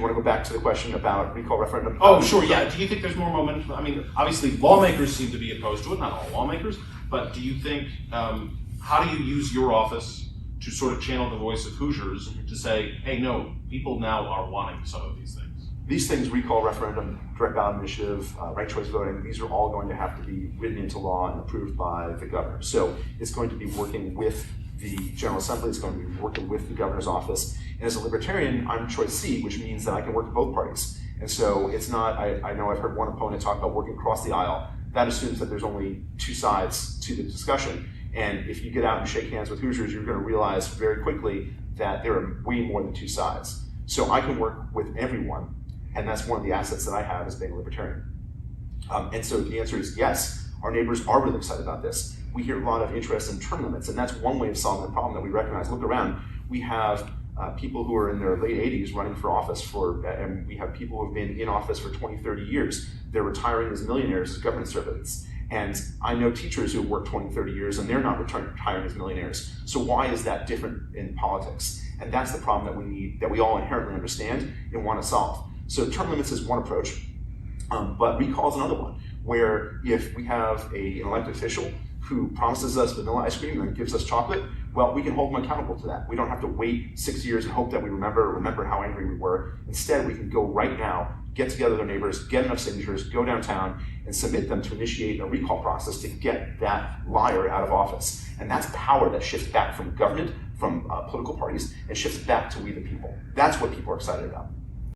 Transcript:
want to go back to the question about recall referendum? Oh, sure, yeah. Do you think there's more momentum? I mean, obviously lawmakers seem to be opposed to it, not all lawmakers, but do you think, how do you use your office to sort of channel the voice of Hoosiers to say, hey, no, people now are wanting some of these things? These things, recall referendum, direct ballot initiative, ranked choice voting, these are all going to have to be written into law and approved by the governor. So it's going to be working with the General Assembly, it's going to be working with the governor's office. And as a Libertarian, I'm choice C, which means that I can work with both parties. And so it's not, I know I've heard one opponent talk about working across the aisle. That assumes that there's only two sides to the discussion. And if you get out and shake hands with Hoosiers, you're going to realize very quickly that there are way more than two sides. So I can work with everyone. And that's one of the assets that I have as being a Libertarian. And so the answer is yes, our neighbors are really excited about this. We hear a lot of interest in term limits, and that's one way of solving the problem that we recognize. Look around, we have people who are in their late 80s running for office and we have people who have been in office for 20, 30 years. They're retiring as millionaires as government servants. And I know teachers who have worked 20, 30 years and they're not retiring as millionaires. So why is that different in politics? And that's the problem that we need, that we all inherently understand and want to solve. So term limits is one approach, but recall is another one, where if we have an elected official who promises us vanilla ice cream and gives us chocolate, well, we can hold them accountable to that. We don't have to wait 6 years and hope that we remember how angry we were. Instead, we can go right now, get together with our neighbors, get enough signatures, go downtown, and submit them to initiate a recall process to get that liar out of office. And that's power that shifts back from government, from political parties, and shifts back to we the people. That's what people are excited about.